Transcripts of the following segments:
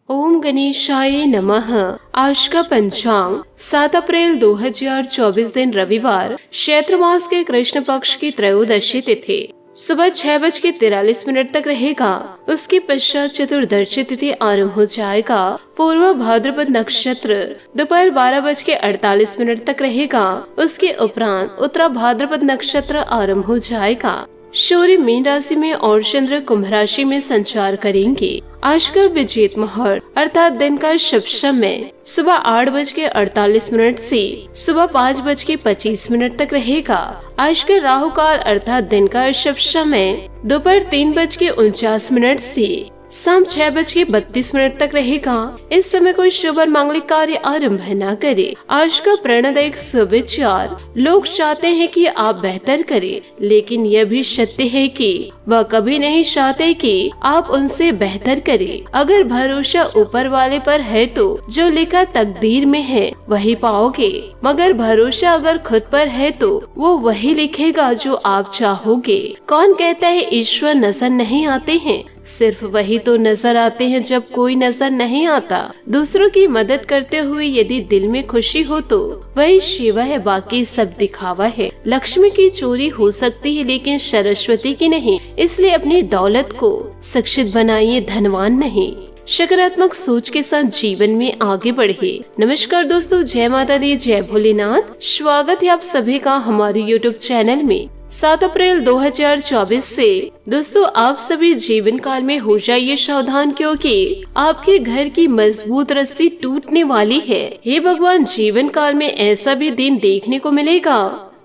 ओम गणेशाय नमः। आज का पंचांग 7 अप्रैल 2024 दिन रविवार, चैत्र मास के कृष्ण पक्ष की त्रयोदशी तिथि सुबह 6:43 तक रहेगा। उसके पश्चात चतुर्दशी तिथि आरंभ हो जाएगा। पूर्व भाद्रपद नक्षत्र दोपहर 12:48 तक रहेगा। उसके उपरांत उत्तरा भाद्रपद नक्षत्र आरंभ हो जाएगा। सूर्य मीन राशि में और चंद्र कुंभ राशि में संचार करेंगे। आज का विजेत मुहूर्त अर्थात दिन का शुभ समय सुबह 8:48 से सुबह 5:25 तक रहेगा। आज का राहु काल अर्थात दिन का शुभ समय दोपहर 3:49 से शाम 6:32 तक रहेगा। इस समय कोई शुभ और मांगलिक कार्य आरंभ न करे। आज का प्रेरणादायक सुविचार, लोग चाहते हैं कि आप बेहतर करें, लेकिन यह भी सत्य है कि वह कभी नहीं चाहते कि आप उनसे बेहतर करें। अगर भरोसा ऊपर वाले पर है तो जो लिखा तकदीर में है वही पाओगे, मगर भरोसा अगर खुद पर है तो वो वही लिखेगा जो आप चाहोगे। कौन कहता है ईश्वर नजर नहीं आते हैं? सिर्फ वही तो नजर आते हैं जब कोई नजर नहीं आता। दूसरों की मदद करते हुए यदि दिल में खुशी हो तो वही शिवा है, बाकी सब दिखावा है। लक्ष्मी की चोरी हो सकती है लेकिन सरस्वती की नहीं, इसलिए अपनी दौलत को शिक्षित बनाइए, धनवान नहीं। सकारात्मक सोच के साथ जीवन में आगे बढ़े। नमस्कार दोस्तों, जय माता दी, जय भोलेनाथ। स्वागत है आप सभी का हमारे YouTube चैनल में। 7 अप्रैल 2024 से दोस्तों आप सभी जीवन काल में हो जाइए सावधान, क्योंकि आपके घर की मजबूत रस्सी टूटने वाली है। हे भगवान, जीवन काल में ऐसा भी दिन देखने को मिलेगा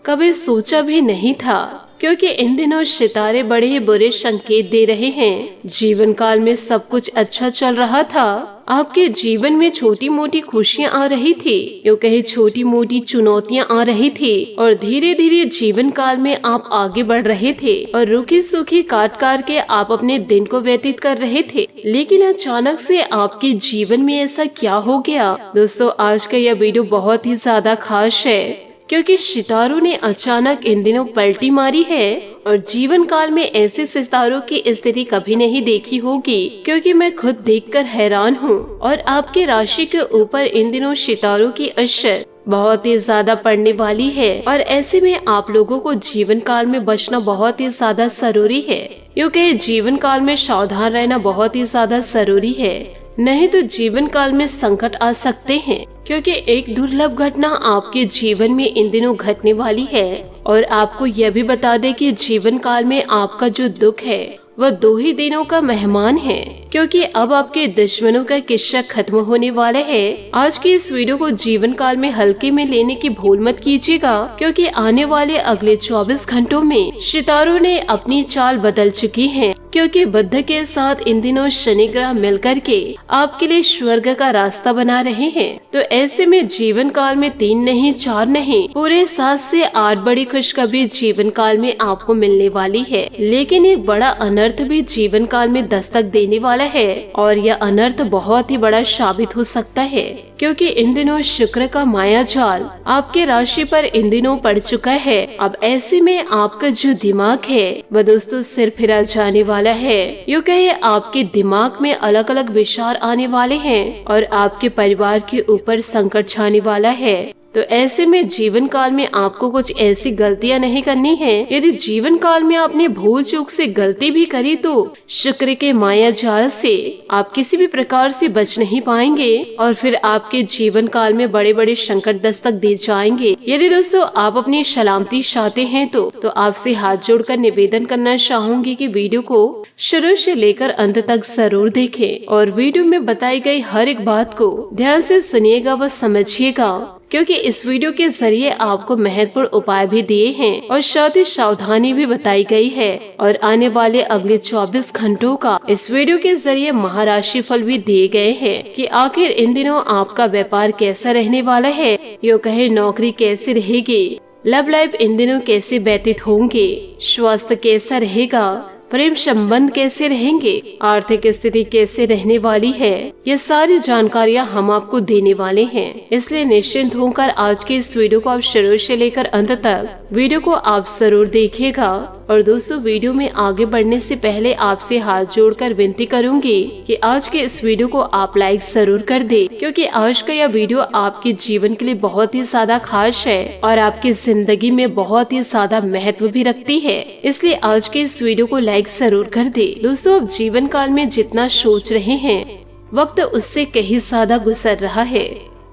कभी सोचा भी नहीं था, क्योंकि इन दिनों सितारे बड़े ही बुरे संकेत दे रहे हैं। जीवन काल में सब कुछ अच्छा चल रहा था, आपके जीवन में छोटी मोटी खुशियां आ रही थी, यूँ कहे छोटी मोटी चुनौतियां आ रही थी, और धीरे धीरे जीवन काल में आप आगे बढ़ रहे थे और रूखी सूखी काट के आप अपने दिन को व्यतीत कर रहे थे। लेकिन अचानक से आपके जीवन में ऐसा क्या हो गया? दोस्तों आज का यह वीडियो बहुत ही ज्यादा खास है, क्योंकि सितारों ने अचानक इन दिनों पलटी मारी है और जीवन काल में ऐसे सितारों की स्थिति कभी नहीं देखी होगी, क्योंकि मैं खुद देखकर हैरान हूँ। और आपके राशि के ऊपर इन दिनों सितारों की असर बहुत ही ज्यादा पड़ने वाली है, और ऐसे में आप लोगों को जीवन काल में बचना बहुत ही ज्यादा जरूरी है, क्योंकि जीवन काल में सावधान रहना बहुत ही ज्यादा जरूरी है। नहीं तो जीवन काल में संकट आ सकते हैं, क्योंकि एक दुर्लभ घटना आपके जीवन में इन दिनों घटने वाली है। और आपको यह भी बता दें कि जीवन काल में आपका जो दुख है वह 2 ही दिनों का मेहमान है, क्योंकि अब आपके दुश्मनों का किस्सा खत्म होने वाला है। आज की इस वीडियो को जीवन काल में हल्के में लेने की भूल मत कीजिएगा, क्योंकि आने वाले अगले 24 घंटों में सितारों ने अपनी चाल बदल चुकी है, क्योंकि बुध के साथ इन दिनों शनि ग्रह मिलकर के आपके लिए स्वर्ग का रास्ता बना रहे हैं। तो ऐसे में जीवन काल में 3 नहीं 4 नहीं पूरे 7 से 8 बड़ी खुशखबरी जीवन काल में आपको मिलने वाली है। लेकिन एक बड़ा अनर्थ भी जीवन काल में दस्तक देने वाला है, और यह अनर्थ बहुत ही बड़ा साबित हो सकता है, क्योंकि इन दिनों शुक्र का माया जाल आपके राशि पर इन दिनों पड़ चुका है। अब ऐसे में आपका जो दिमाग है वह दोस्तों सिर फिरा जाने वाला है। यूँ कहे आपके दिमाग में अलग अलग विचार आने वाले हैं और आपके परिवार के ऊपर संकट छाने वाला है। तो ऐसे में जीवन काल में आपको कुछ ऐसी गलतियां नहीं करनी है। यदि जीवन काल में आपने भूल चूक से गलती भी करी तो शुक्र के माया जाल से आप किसी भी प्रकार से बच नहीं पाएंगे, और फिर आपके जीवन काल में बड़े बड़े संकट दस्तक दे जाएंगे। यदि दोस्तों आप अपनी सलामती चाहते हैं तो आपसे हाथ जोड़कर निवेदन करना चाहूंगी कि वीडियो को शुरू से लेकर अंत तक जरूर देखें, और वीडियो में बताई गई हर एक बात को ध्यान से सुनिएगा व समझिएगा, क्योंकि इस वीडियो के जरिए आपको महत्वपूर्ण उपाय भी दिए हैं और साथ ही सावधानी भी बताई गई है। और आने वाले अगले 24 घंटों का इस वीडियो के जरिए महाराशि फल भी दिए गए हैं कि आखिर इन दिनों आपका व्यापार कैसा रहने वाला है, यूँ कहे नौकरी कैसी रहेगी, लव लाइफ इन दिनों कैसे व्यतीत होंगे, स्वास्थ्य कैसा रहेगा, प्रेम संबंध कैसे रहेंगे, आर्थिक स्थिति कैसे रहने वाली है, ये सारी जानकारियाँ हम आपको देने वाले हैं। इसलिए निश्चिंत होकर आज के इस वीडियो को आप शुरू से लेकर अंत तक वीडियो को आप जरूर देखिएगा। और दोस्तों, वीडियो में आगे बढ़ने से पहले आपसे हाथ जोड़कर विनती करूंगी कि आज के इस वीडियो को आप लाइक जरूर कर दे, क्योंकि आज का यह वीडियो आपके जीवन के लिए बहुत ही ज्यादा खास है और आपकी जिंदगी में बहुत ही ज्यादा महत्व भी रखती है। इसलिए आज के इस वीडियो को लाइक जरूर कर दे। दोस्तों, अब जीवन काल में जितना सोच रहे हैं, वक्त उससे कहीं ज्यादा गुजर रहा है,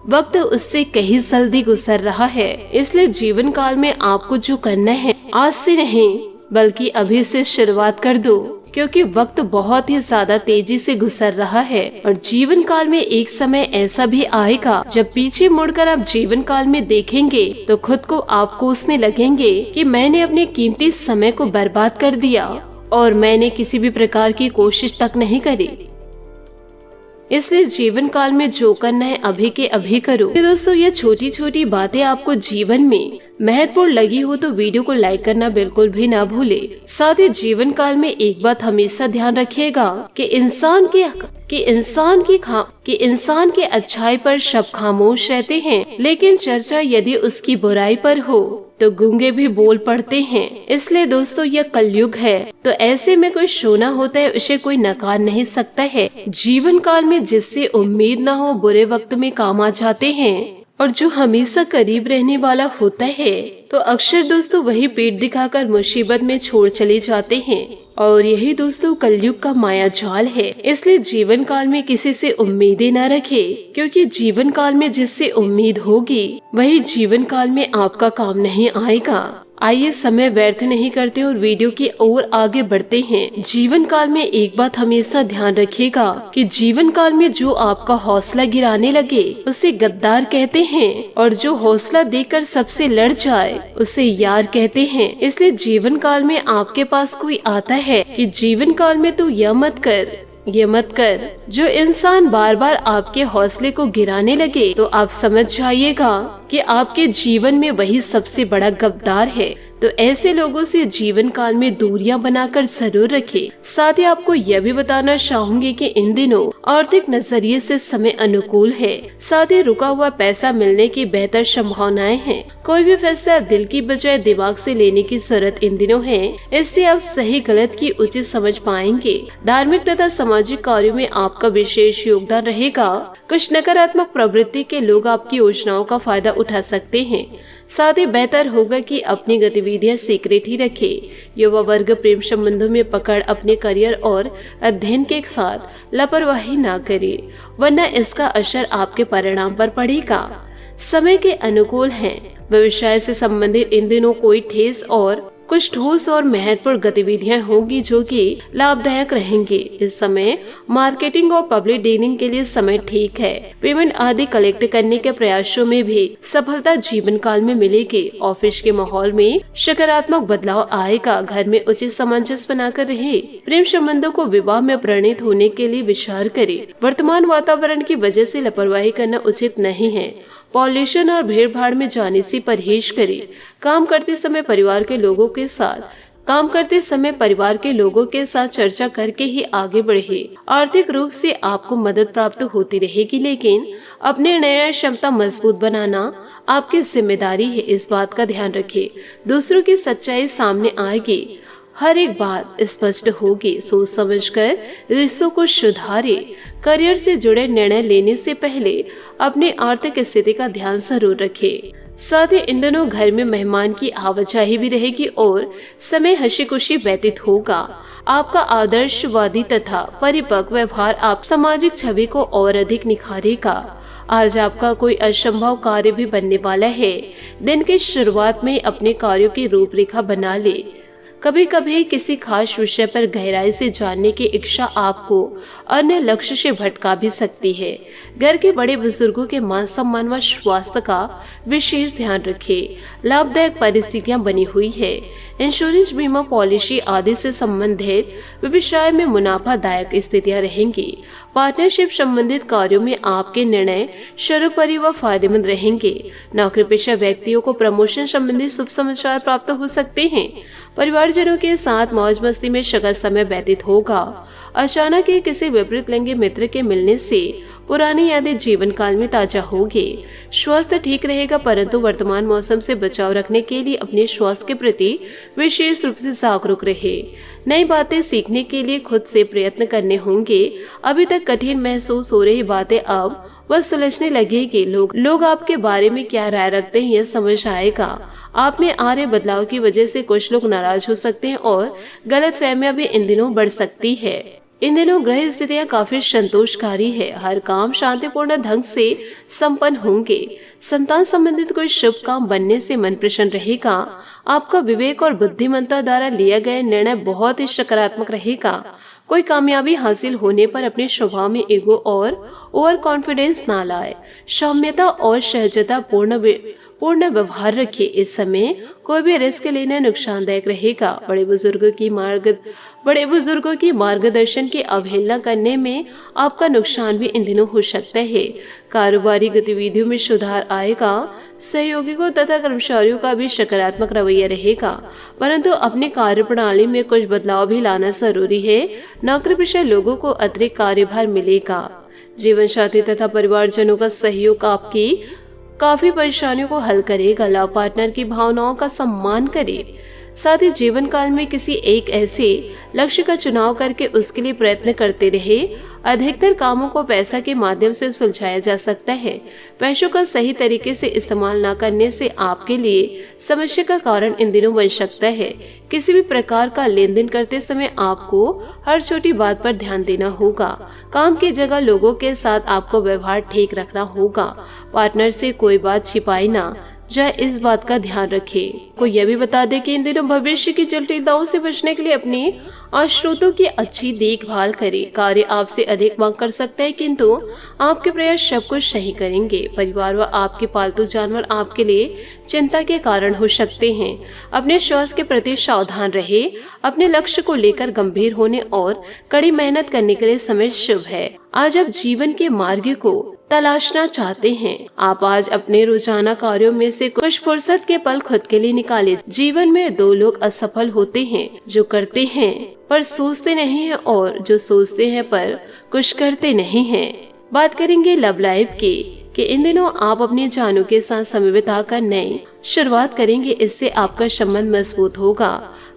वक्त उससे कहीं जल्दी गुजर रहा है। इसलिए जीवन काल में आपको जो करना है, आज से नहीं बल्कि अभी से शुरुआत कर दो, क्योंकि वक्त बहुत ही ज्यादा तेजी से गुजर रहा है। और जीवन काल में एक समय ऐसा भी आएगा जब पीछे मुड़कर आप जीवन काल में देखेंगे तो खुद को आप कोसने लगेंगे कि मैंने अपने कीमती समय को बर्बाद कर दिया और मैंने किसी भी प्रकार की कोशिश तक नहीं करी। इसलिए जीवन काल में जो करना है अभी के अभी करो। तो दोस्तों, ये छोटी छोटी बातें आपको जीवन में महत्वपूर्ण लगी हो तो वीडियो को लाइक करना बिल्कुल भी ना भूले। साथ ही जीवन काल में एक बात हमेशा ध्यान रखिएगा कि इंसान की अच्छाई पर सब खामोश रहते हैं, लेकिन चर्चा यदि उसकी बुराई पर हो तो गूंगे भी बोल पड़ते हैं। इसलिए दोस्तों, यह कलयुग है, तो ऐसे में कोई सोना होता है उसे कोई नकार नहीं सकता है। जीवन काल में जिससे उम्मीद न हो बुरे वक्त में काम आ जाते हैं, और जो हमेशा करीब रहने वाला होता है तो अक्सर दोस्तों वही पीठ दिखाकर मुसीबत में छोड़ चले जाते हैं। और यही दोस्तों कलयुग का माया जाल है। इसलिए जीवन काल में किसी से उम्मीदें न रखे, क्योंकि जीवन काल में जिससे उम्मीद होगी वही जीवन काल में आपका काम नहीं आएगा। आइए समय व्यर्थ नहीं करते और वीडियो की ओर आगे बढ़ते हैं। जीवन काल में एक बात हमेशा ध्यान रखिएगा कि जीवन काल में जो आपका हौसला गिराने लगे उसे गद्दार कहते हैं, और जो हौसला देकर सबसे लड़ जाए उसे यार कहते हैं। इसलिए जीवन काल में आपके पास कोई आता है कि जीवन काल में तू यह मत कर। जो इंसान बार बार आपके हौसले को गिराने लगे तो आप समझ जाइएगा कि आपके जीवन में वही सबसे बड़ा गद्दार है। तो ऐसे लोगों से जीवन काल में दूरियां बनाकर जरूर रखें। साथ ही आपको यह भी बताना चाहूंगी कि इन दिनों आर्थिक नजरिए से समय अनुकूल है। साथ ही रुका हुआ पैसा मिलने की बेहतर संभावनाएं हैं। कोई भी फैसला दिल की बजाय दिमाग से लेने की जरूरत इन दिनों है। इससे आप सही गलत की उचित समझ पाएंगे। धार्मिक तथा सामाजिक कार्यों में आपका विशेष योगदान रहेगा। कुछ नकारात्मक प्रवृत्ति के लोग आपकी योजनाओं का फायदा उठा सकते हैं। साथ ही बेहतर होगा कि अपनी गतिविधियां सीक्रेट ही रखे। युवा वर्ग प्रेम संबंधों में पकड़ अपने करियर और अध्ययन के साथ लापरवाही ना करे, वरना इसका असर आपके परिणाम पर पड़ेगा। समय के अनुकूल हैं। व्यवसाय से संबंधित इन दिनों कुछ ठोस और महत्वपूर्ण गतिविधियां होंगी जो कि लाभदायक रहेंगी। इस समय मार्केटिंग और पब्लिक डीलिंग के लिए समय ठीक है। पेमेंट आदि कलेक्ट करने के प्रयासों में भी सफलता जीवन काल में मिलेगी। ऑफिस के माहौल में सकारात्मक बदलाव आएगा। घर में उचित सामंजस्य बनाकर रहे। प्रेम संबंधों को विवाह में परिणत होने के लिए विचार करें। वर्तमान वातावरण की वजह से लापरवाही करना उचित नहीं है। पॉल्यूशन और भीड़ भाड़ में जाने से परहेज करें। काम करते समय परिवार के लोगों के साथ चर्चा करके ही आगे बढ़े। आर्थिक रूप से आपको मदद प्राप्त होती रहेगी, लेकिन अपने निर्णय क्षमता मजबूत बनाना आपकी जिम्मेदारी है। इस बात का ध्यान रखें। दूसरों की सच्चाई सामने आएगी। हर एक बात स्पष्ट होगी। सोच समझकर रिश्तों को सुधारे। करियर से जुड़े निर्णय लेने से पहले अपनी आर्थिक स्थिति का ध्यान जरूर रखें। साथ ही इन दिनों घर में मेहमान की आवाजाही भी रहेगी और समय हंसी खुशी व्यतीत होगा। आपका आदर्शवादी तथा परिपक्व व्यवहार आप सामाजिक छवि को और अधिक निखारेगा। आज आपका कोई असंभव कार्य भी बनने वाला है। दिन की शुरुआत में अपने कार्यों की रूपरेखा बना ले। कभी कभी किसी खास विषय पर गहराई से जानने की इच्छा आपको अन्य लक्ष्य से भटका भी सकती है। घर के बड़े बुजुर्गों के मान सम्मान व स्वास्थ्य का विशेष ध्यान रखें। लाभदायक परिस्थितियां बनी हुई है। इंश्योरेंस, बीमा पॉलिसी आदि से संबंधित व्यवसाय में मुनाफादायक स्थितियां रहेंगी। पार्टनरशिप संबंधित कार्यों में आपके निर्णय सर्वोपरि व फायदेमंद रहेंगे। नौकरी पेशा व्यक्तियों को प्रमोशन संबंधी शुभ समाचार प्राप्त हो सकते हैं। परिवारजनों के साथ मौज मस्ती में सगल समय व्यतीत होगा। अचानक ही किसी विपरीत लिंगी मित्र के मिलने से पुरानी यादें जीवन काल में ताजा होगी। स्वास्थ्य ठीक रहेगा, परंतु वर्तमान मौसम से बचाव रखने के लिए अपने स्वास्थ्य के प्रति विशेष रूप से जागरूक रहे। नई बातें सीखने के लिए खुद से प्रयत्न करने होंगे। अभी तक कठिन महसूस हो रही बातें अब वह सुलझने लगेगी। लोग आपके बारे में क्या राय रखते हैं यह समझ आएगा। आप में आ रहे बदलाव की वजह से कुछ लोग नाराज हो सकते हैं और गलतफहमियां भी इन दिनों बढ़ सकती है। इन दिनों ग्रह स्थितियां काफी संतोषकारी है। हर काम शांतिपूर्ण ढंग से संपन्न होंगे। संतान संबंधित कोई शुभ काम बनने से मन प्रसन्न रहेगा। आपका विवेक और बुद्धिमत्ता द्वारा लिया गया निर्णय बहुत ही सकारात्मक रहेगा। कोई कामयाबी हासिल होने पर अपने स्वभाव में ईगो और ओवर कॉन्फिडेंस ना लाए। सौम्यता और सहजता पूर्ण व्यवहार रखिए। इस समय कोई भी रिस्क लेना नुकसानदायक रहेगा। बड़े बुजुर्गों की मार्गदर्शन की अवहेलना करने में आपका नुकसान भी इन दिनों हो सकता है। कारोबारी गतिविधियों में सुधार आएगा। सहयोगियों तथा कर्मचारियों का भी सकारात्मक रवैया रहेगा, परंतु अपनी कार्य प्रणाली में कुछ बदलाव भी लाना जरूरी है। नौकरी पेशा लोगों को अतिरिक्त कार्यभार मिलेगा। जीवन साथी तथा परिवारजनों का सहयोग आपकी काफी परेशानियों को हल करेगा। लव पार्टनर की भावनाओं का सम्मान करें। साथ ही जीवन काल में किसी एक ऐसे लक्ष्य का चुनाव करके उसके लिए प्रयत्न करते रहे। अधिकतर कामों को पैसा के माध्यम से सुलझाया जा सकता है। पैसों का सही तरीके से इस्तेमाल न करने से आपके लिए समस्या का कारण इन दिनों बन सकता है। किसी भी प्रकार का लेन देन करते समय आपको हर छोटी बात पर ध्यान देना होगा। काम की जगह लोगों के साथ आपको व्यवहार ठीक रखना होगा। पार्टनर से कोई बात छिपाई ना जाए, इस बात का ध्यान रखें। को यह भी बता दें कि इन दिनों भविष्य की जटिलताओं से बचने के लिए अपने स्रोतों की अच्छी देखभाल करें। कार्य आपसे अधिक मांग कर सकता है, किंतु आपके प्रयास सब कुछ सही करेंगे। परिवार व आपके पालतू जानवर आपके लिए चिंता के कारण हो सकते हैं। अपने स्वास्थ्य के प्रति सावधान रहे। अपने लक्ष्य को लेकर गंभीर होने और कड़ी मेहनत करने के लिए समय शुभ है। आज आप जीवन के मार्ग को तलाशना चाहते हैं। आप आज अपने रोजाना कार्यों में से कुछ फुर्सत के पल खुद के लिए निकालें। जीवन में दो लोग असफल होते हैं, जो करते हैं पर सोचते नहीं हैं और जो सोचते हैं पर कुछ करते नहीं हैं। बात करेंगे लव लाइफ की कि इन दिनों आप अपने जानों के साथ समय बिताकर नई शुरुआत करेंगे। इससे आपका संबंध मजबूत होगा।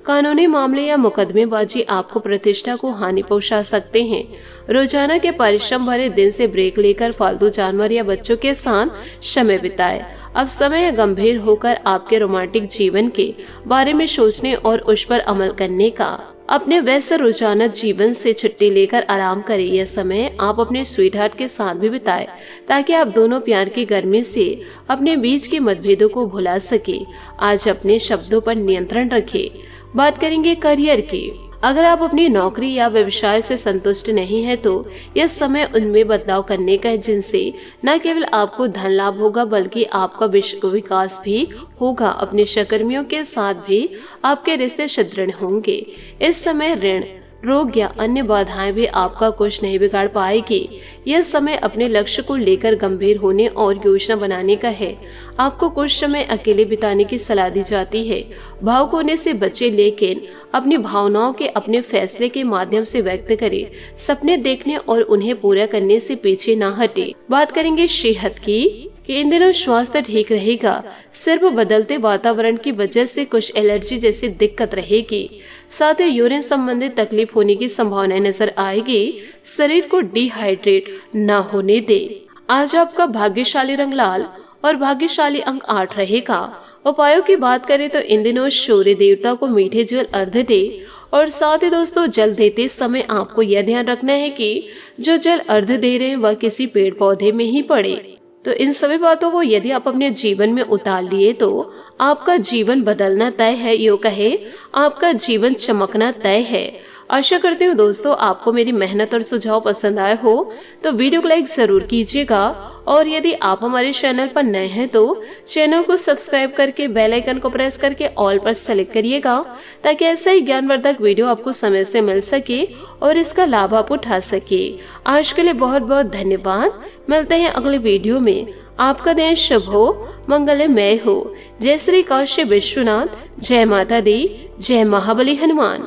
कानूनी मामले या मुकदमेबाजी आपको प्रतिष्ठा को हानि पहुंचा सकते हैं। रोजाना के परिश्रम भरे दिन से ब्रेक लेकर फालतू जानवर या बच्चों के साथ समय बिताएं। अब समय गंभीर होकर आपके रोमांटिक जीवन के बारे में सोचने और उस पर अमल करने का। अपने व्यस्त रोजाना जीवन से छुट्टी लेकर आराम करें। यह समय आप अपने स्वीट हार्ट के साथ भी बिताएं, ताकि आप दोनों प्यार की गर्मी से अपने बीच के मतभेदों को भुला सके। आज अपने शब्दों पर नियंत्रण रखें। बात करेंगे करियर की। अगर आप अपनी नौकरी या व्यवसाय से संतुष्ट नहीं है तो यह समय उनमें बदलाव करने का है, जिनसे न केवल आपको धन लाभ होगा बल्कि आपका विकास भी होगा। अपने सहकर्मियों के साथ भी आपके रिश्ते सुदृढ़ होंगे। इस समय ऋण, रोग या अन्य बाधाएं भी आपका कुछ नहीं बिगाड़ पाएगी। यह समय अपने लक्ष्य को लेकर गंभीर होने और योजना बनाने का है। आपको कुछ समय अकेले बिताने की सलाह दी जाती है। भावुक होने से बचे, लेकिन अपनी भावनाओं के अपने फैसले के माध्यम से व्यक्त करें। सपने देखने और उन्हें पूरा करने से पीछे ना हटे। बात करेंगे सेहत की कि इन दिनों स्वास्थ्य ठीक रहेगा। सिर्फ बदलते वातावरण की वजह से कुछ एलर्जी जैसी दिक्कत रहेगी। साथ ही यूरिन संबंधित तकलीफ होने की संभावना नजर आएगी। शरीर को डिहाइड्रेट न होने दे। आज आपका भाग्यशाली रंग लाल और भाग्यशाली अंक 8 रहेगा। उपायों की बात करें तो इन दिनों सूर्य देवता को मीठे जल अर्घ्य दे और साथ ही दोस्तों जल देते समय आपको यह ध्यान रखना है कि जो जल अर्घ्य दे रहे हैं वह किसी पेड़ पौधे में ही पड़े। तो इन सभी बातों को यदि आप अपने जीवन में उतार लिए तो आपका जीवन बदलना तय है। यो कहे आपका जीवन चमकना तय है। आशा करती हूँ दोस्तों आपको मेरी मेहनत और सुझाव पसंद आए हो तो वीडियो को लाइक जरूर कीजिएगा, और यदि आप हमारे चैनल पर नए हैं तो चैनल को सब्सक्राइब करके बेल आइकन को प्रेस करके ऑल पर सेलेक्ट करिएगा, ताकि ऐसा ही ज्ञानवर्धक वीडियो आपको समय से मिल सके और इसका लाभ आप उठा सके। आज के लिए बहुत बहुत धन्यवाद। मिलते हैं अगले वीडियो में। आपका दिन शुभ हो, मंगलमय हो। जय श्री काशी विश्वनाथ, जय माता दी, जय महाबली हनुमान।